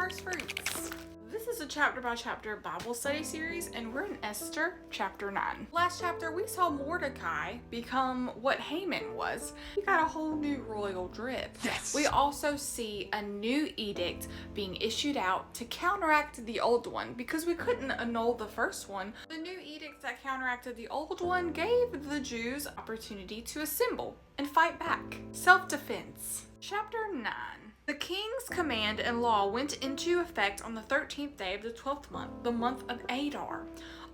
first fruits. This is a chapter by chapter Bible study series, and we're in Esther chapter 9. Last chapter, we saw Mordecai become what Haman was. He got a whole new royal drip. Yes. We also see a new edict being issued out to counteract the old one because we couldn't annul the first one. The new edict that counteracted the old one gave the Jews opportunity to assemble and fight back. Self-defense. Chapter 9. The king's command and law went into effect on the 13th day of the 12th month, the month of Adar.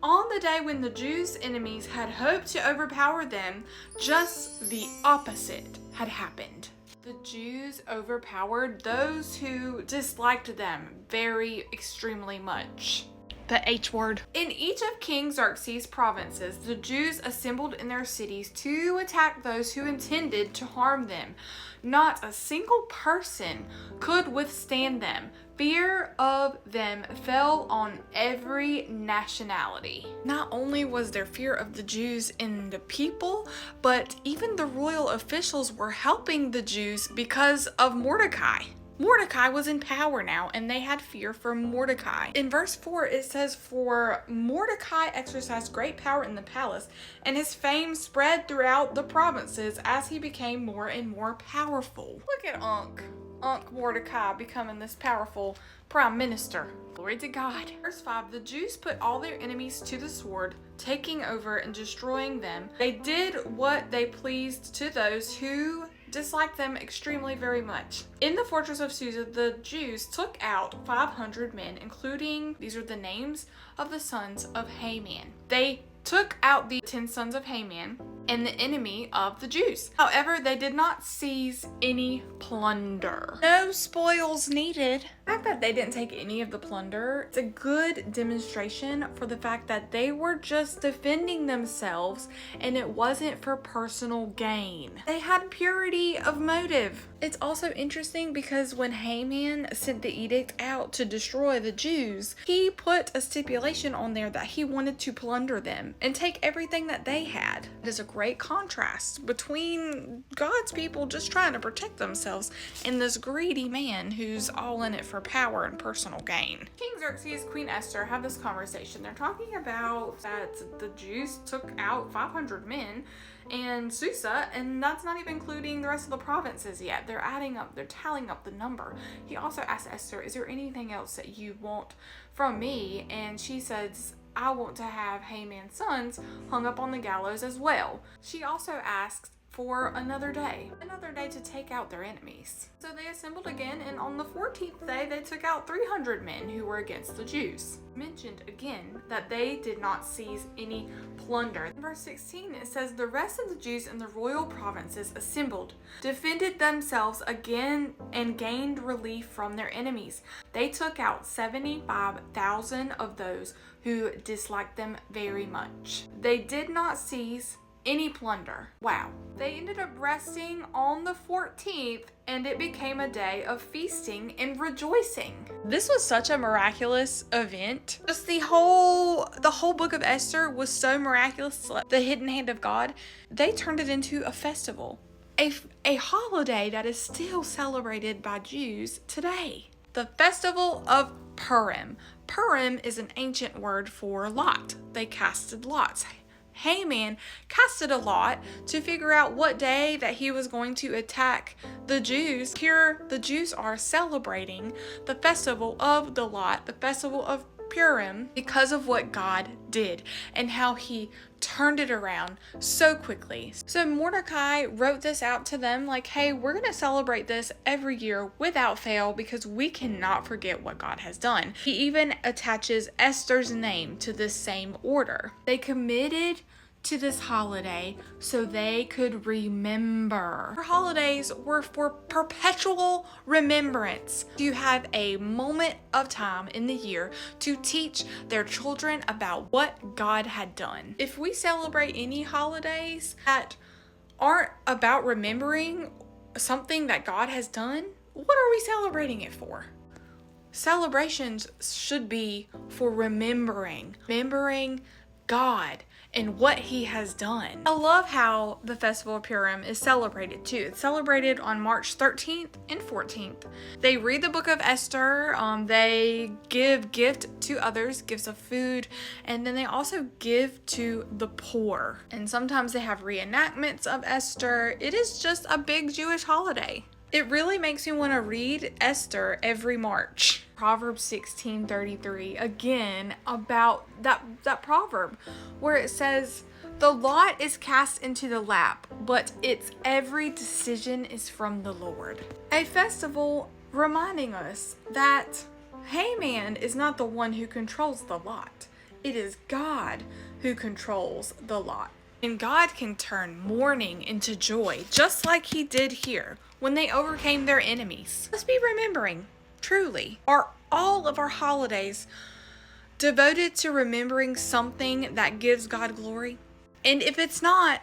On the day when the Jews' enemies had hoped to overpower them, just the opposite had happened. The Jews overpowered those who disliked them very extremely much. The H word. In each of King Xerxes' provinces, the Jews assembled in their cities to attack those who intended to harm them. Not a single person could withstand them. Fear of them fell on every nationality. Not only was there fear of the Jews in the people, but even the royal officials were helping the Jews because of Mordecai. Mordecai was in power now, and they had fear for Mordecai. In verse 4, it says, "For Mordecai exercised great power in the palace, and his fame spread throughout the provinces as he became more and more powerful." Look at Unc Mordecai becoming this powerful prime minister. Glory to God. Verse 5, the Jews put all their enemies to the sword, taking over and destroying them. They did what they pleased to those who disliked them extremely very much. In the fortress of Susa, the Jews took out 500 men, including, these are the names of the sons of Haman. They took out the 10 sons of Haman and the enemy of the Jews. However, they did not seize any plunder. No spoils needed. The fact that they didn't take any of the plunder, it's a good demonstration for the fact that they were just defending themselves and it wasn't for personal gain. They had purity of motive. It's also interesting because when Haman sent the edict out to destroy the Jews, he put a stipulation on there that he wanted to plunder them and take everything that they had. It is a great contrast between God's people just trying to protect themselves and this greedy man who's all in it for power and personal gain. King Xerxes, Queen Esther have this conversation. They're talking about that the Jews took out 500 men in Susa, and that's not even including the rest of the provinces yet. They're tallying up the number. He also asked Esther, "Is there anything else that you want from me?" And she says, "I want to have Haman's sons hung up on the gallows as well." She also asks for another day to take out their enemies. So they assembled again, and on the 14th day, they took out 300 men who were against the Jews. Mentioned again that they did not seize any plunder. In verse 16, it says, "The rest of the Jews in the royal provinces assembled, defended themselves again, and gained relief from their enemies. They took out 75,000 of those who disliked them very much. They did not seize any plunder." Wow. They ended up resting on the 14th, and it became a day of feasting and rejoicing. This was such a miraculous event. Just the whole book of Esther was so miraculous. The hidden hand of God. They turned it into a festival. A holiday that is still celebrated by Jews today. The festival of Purim. Purim is an ancient word for lot. They casted lots. Haman casted a lot to figure out what day that he was going to attack the Jews. Here, the Jews are celebrating the festival of the lot, the festival of Purim, because of what God did and how he turned it around so quickly. So Mordecai wrote this out to them like, "Hey, we're going to celebrate this every year without fail because we cannot forget what God has done." He even attaches Esther's name to this same order. They committed to this holiday so they could remember. Our holidays were for perpetual remembrance. You have a moment of time in the year to teach their children about what God had done. If we celebrate any holidays that aren't about remembering something that God has done, what are we celebrating it for? Celebrations should be for remembering God and what he has done. I love how the Festival of Purim is celebrated too. It's celebrated on March 13th and 14th. They read the book of Esther, they give gift to others, gifts of food, and then they also give to the poor. And sometimes they have reenactments of Esther. It is just a big Jewish holiday. It really makes me want to read Esther every March. Proverbs 16:33, again, about that proverb where it says, "The lot is cast into the lap, but its every decision is from the Lord." A festival reminding us that Haman is not the one who controls the lot. It is God who controls the lot. And God can turn mourning into joy, just like he did here when they overcame their enemies. Let's be remembering, truly, are all of our holidays devoted to remembering something that gives God glory? And if it's not,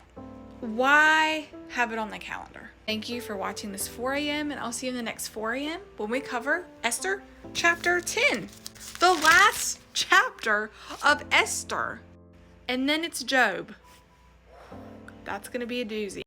why have it on the calendar? Thank you for watching this 4 a.m. and I'll see you in the next 4 a.m. when we cover Esther chapter 10, the last chapter of Esther. And then it's Job. That's going to be a doozy.